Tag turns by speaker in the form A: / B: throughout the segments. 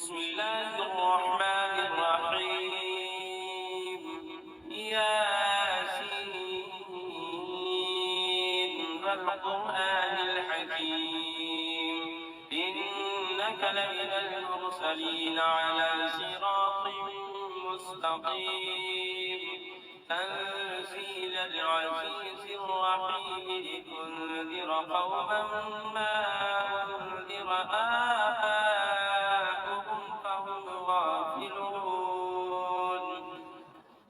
A: بسم الله الرحمن الرحيم. ياسين والقرآن الحكيم إنك لمن المرسلين على صراط مستقيم تنزيل العزيز الرحيم لتنذر قوما ما أنذر آباؤهم فهم غافلون.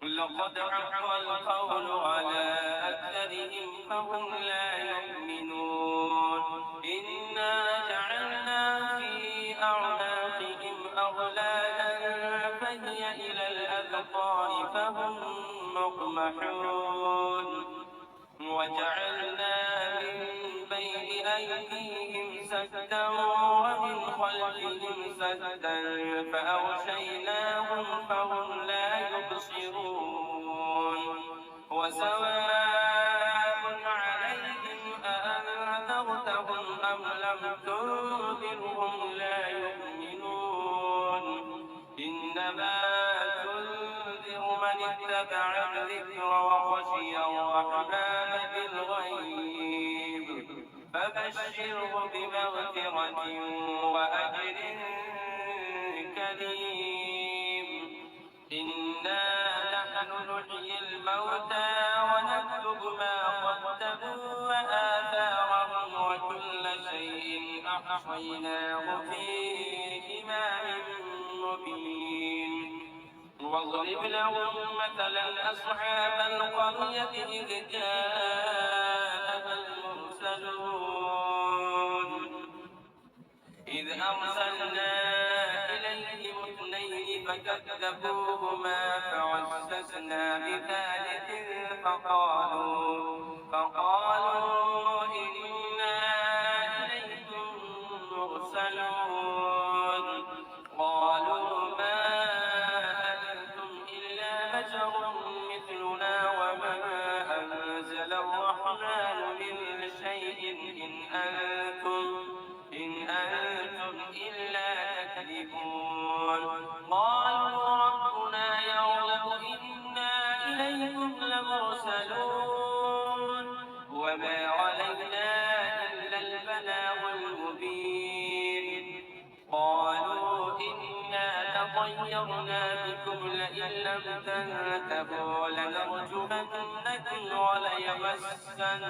A: لقد حق القول على أكثرهم فهم لا يؤمنون. إنا جعلنا في أعناقهم أغلالا فهي إلى الأذقان فهم مقمحون. وجعلنا من بين أيديهم سدا ومن خلفهم سدا فأغشيناهم فهم لا يبصرون. وسواء عليهم أأنذرتهم أم لم تنذرهم لا يؤمنون. إنما تنذر من اتبع الذكر وخشي الرحمن بالغيب فبشره بمغفرة وأجر كريم. إنا نحن نحيي الموتى ونكتب ما قدموا وآثارهم وكل شيء أحصيناه في إمام مبين. واضرب لهم مثلا أصحاب القرية إذ جاءها المرسلون إذ أرسلنا إليهم اثنين فكذبوهما فعززنا بثالث فقالوا إنا إليكم مرسلون. قالوا ما أنتم إلا بشر مثلنا وما أنزل الرحمن من شيء إن أنتم إلا تكذبون. قالوا ربنا يعلم إنا إليكم لمرسلون وما علينا إلا البلاغ المبين. قالوا إنا تطيرنا بكم لئن لم تنتهوا لنرجمنكم وليمسنكم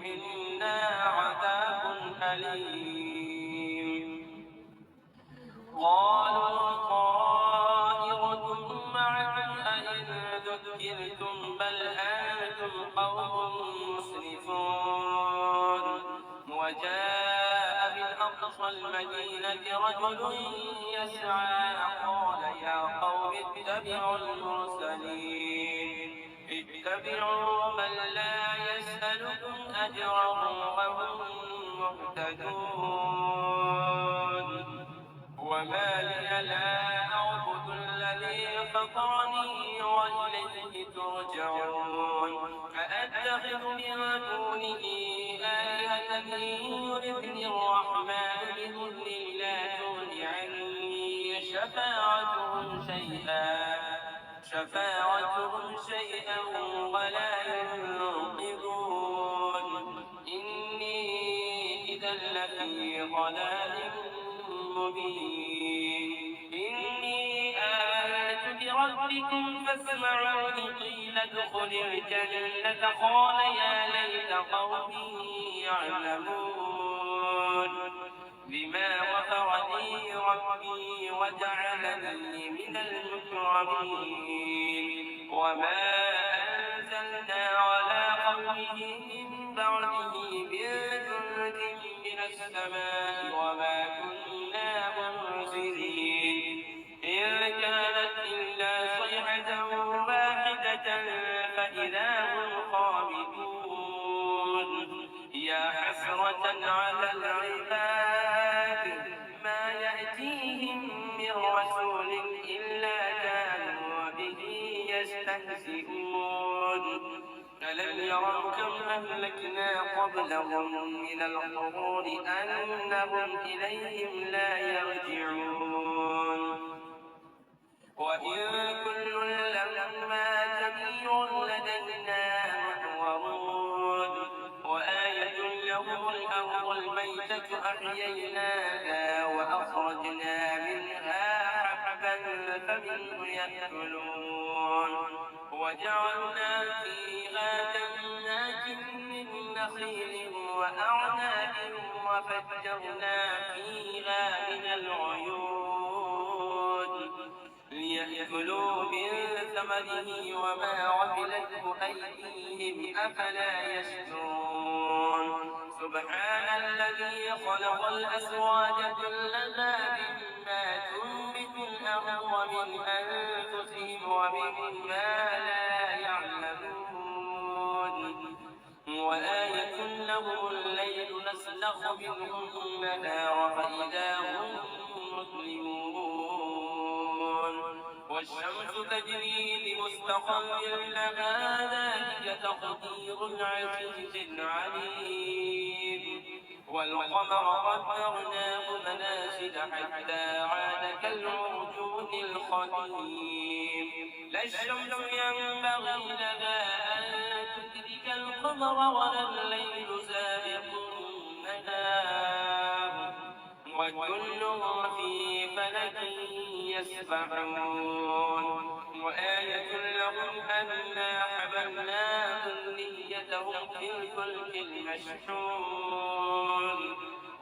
A: منا عذاب أليم. قالوا طائركم معكم أئن ذكرتم بل أنتم قوم مسرفون. وجاء من أقصى المدينة رجل يسعى قال يا قوم اتبعوا المرسلين اتبعوا من لا يسألكم أجرا وهم مهتدون. وما لي لا أعبد الذي فطرني وإليه ترجعون. أأتخذ من دونه آلهة يردني الرحمن بضر لا تغن عني شفاعتهم شيئا ولا ينقذون. إني إذا لفي ضلال مبين. إني آمنت بربكم فاسمعون قيل ادخل الجنة قال يا ليت قومي يعلمون بما غفر لي ربي وجعلني من المكرمين. وما أنزلنا على قومه من بعده من جند من السماء وما كنا منزلين إن كانت إلا صيحة واحدة فإذا هم خامدون. يا حسرة على العباد ما يأتيهم من رسول إلا كانوا به يستهزئون. ألم يروا كم أهلكنا قبلهم من القرون أنهم إليهم لا يرجعون. فأحييناها وأخرجنا منها حبا فمنه يأكلون وجعلنا فيها جنات من نخيل وأعناب وفجرنا فيها من العيون ليأكلوا من ثمره وما عملته أيديهم أفلا يشكرون سبحان الذي خلق الأزواج كلها مما تنبت الأرض ومن أنفسهم ومما لا يعلمون وآية لهم الليل نسلخ منه النهار فإذا هم مسلمون والشمس تجري لمستقر لها ذلك تقدير العزيز العليم والقمر قدرناه منازل حتى عاد كالعرجون القديم لا الشمس ينبغي لها أن تدرك القمر ولا الليل سابق النهار وكل في فلك يسبحون وآية لهم أنا حملنا ذريتهم في الفلك المشحون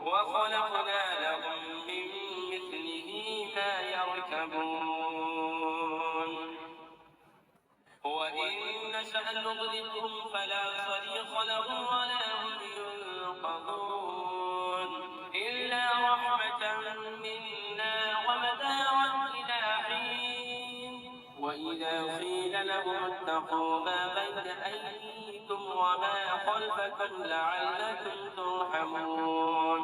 A: وخلقنا لهم من مثله ما يركبون وإن نشأ نغرقهم فلا صريخ لهم ولا هم ينقذون إلا رحمة منا ومتاعا إلى حين وإذا قيل لهم اتقوا ما بين أيديكم وما خلفكم لعلكم ترحمون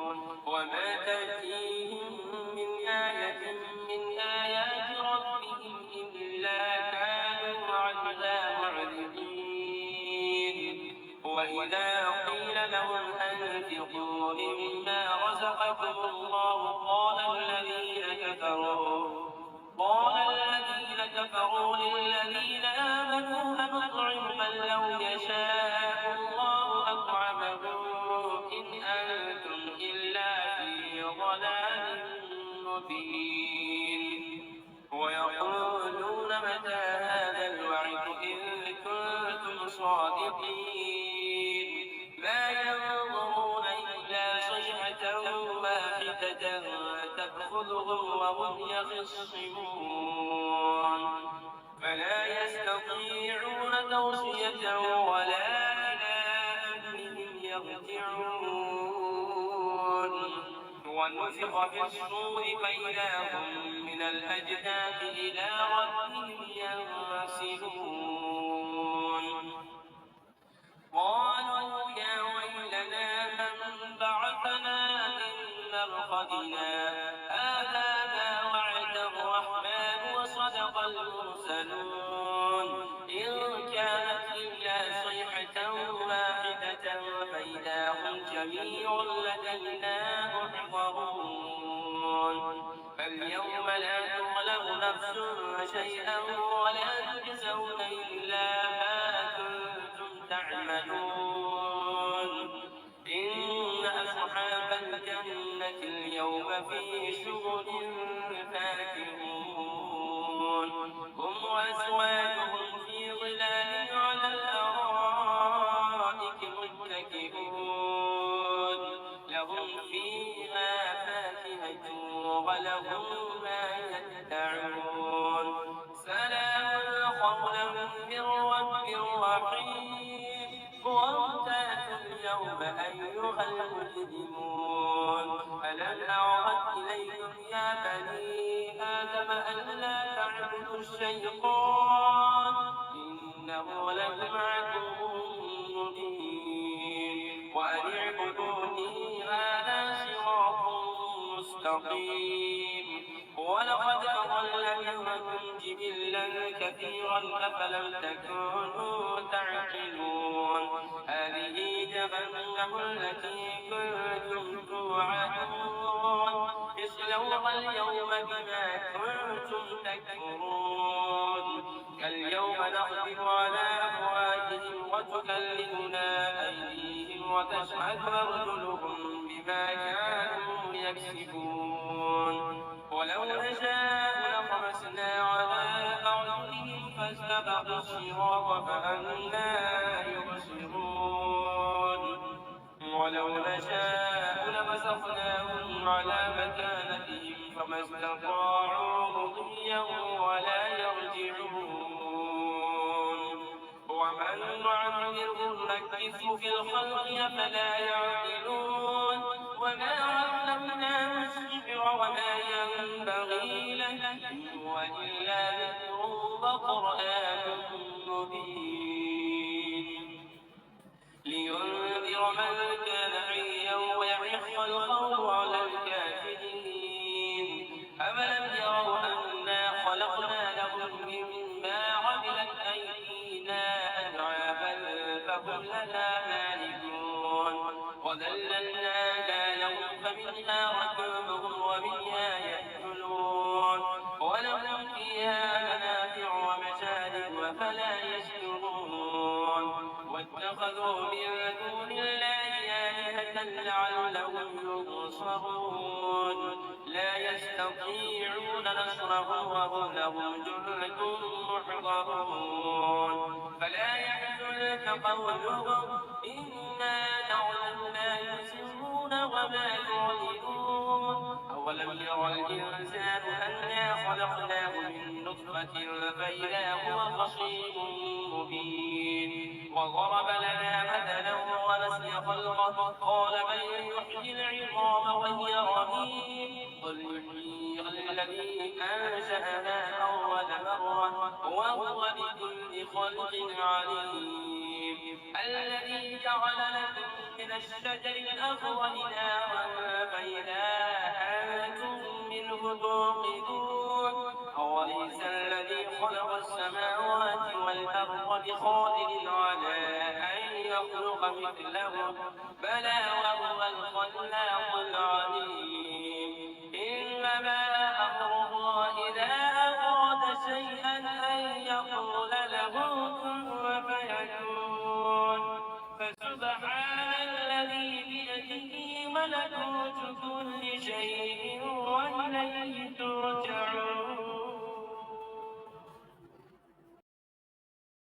A: وما تأتيهم من آية من آيات ربهم إلا كانوا عنها معرضين وإذا قيل لهم أنفقوا مما رزقكم الله قال الذين كفروا للذين آمنوا أنطعم من لو يشاء الله أطعمه إن أنتم إلا في ضلال مبين ويقولون متى هذا الوعد إن كنتم صادقين ما ينظرون إلا صيحة واحدة تأخذهم وهم يخصمون فلا يستطيعون توصية ولا إلى أهلهم يرجعون ونفخ في الصور فإذا هم من الأجداث إلى ربهم ينسلون قالوا يا ويلنا من بعثنا من مرقدنا هذا ما وعد الرحمن وصدق المرسلون إن كانت إلا صيحة واحدة فإذا هم جميع لدينا محضرون فاليوم لا تظلم نفس شيئا ولا تجزون إلا ما كنتم تعملون إن أصحاب الجنة اليوم في شغل فاكهون هم وأزواجهم في ظلال على الأرائك متكئون لهم فيها فاكهة ولهم ما يدعون سلام قولا من رب رحيم وامتازوا اليوم أيها المجرمون ألم أعهد إليكم يا بني آدم ألا تعبدوا الشيطان إنه لكم عدو مبين وأن اعبدوني هذا صراط مستقيم ولقد أضل منكم جبلا كثيرا أفلم تكونوا تعقلون هذه جهنم التي كنتم توعدون اصلوها اليوم بما كنتم تكفرون اليوم نختم على أفواههم وتكلمنا أيديهم وتشهد أرجلهم بما كانوا فاستبقوا الصراط فأنى يبصرون ولو نشاء لمسخناهم على مكانتهم فما استطاعوا مضيا ولا يرجعون ومن نعمره نكسه في الخلق أفلا يعقلون وما علمناه الشعر وما ينبغي له إن هو إلا ذكر وقرآن مبين لينذر من كان حيا ويحق القول على الكافرين أفلم يروا أنا خلقنا لهم مما عملت أيدينا أنعاما فهم لها مالكون وذللناها لهم فمنها ركوبهم ومنها يأكلون ولهم فيها منافع ومشارب أفلا يشكرون واتخذوا من دون الله آلهة لعلهم ينصرون لا يستطيعون نصرهم وهم لهم جند محضرون فلا يحزنك قولهم إنا نعلم ما يسرون وما يعلنون أولم ير الإنسان أنا خلقناه من نطفة فإذا هو خصيم مبين وضرب لنا مثلا ونسي خلقه قال من يحيي العظام وهي رميم قل يحييها الذي أنشأها أول مرة وهو بكل خلق عليم الذي جعل لكم من الشجر الأخضر نارا فإذا أنتم منه توقدون أوليس الذي خلق السماوات والأرض بقادر على أن يخلق مثلهم بلى وهو الخلاق العليم إنما أمره إذا أراد شيئا أن يقول له كن فيكون فسبحان الذي بيده ملكوت كل شيء وإليه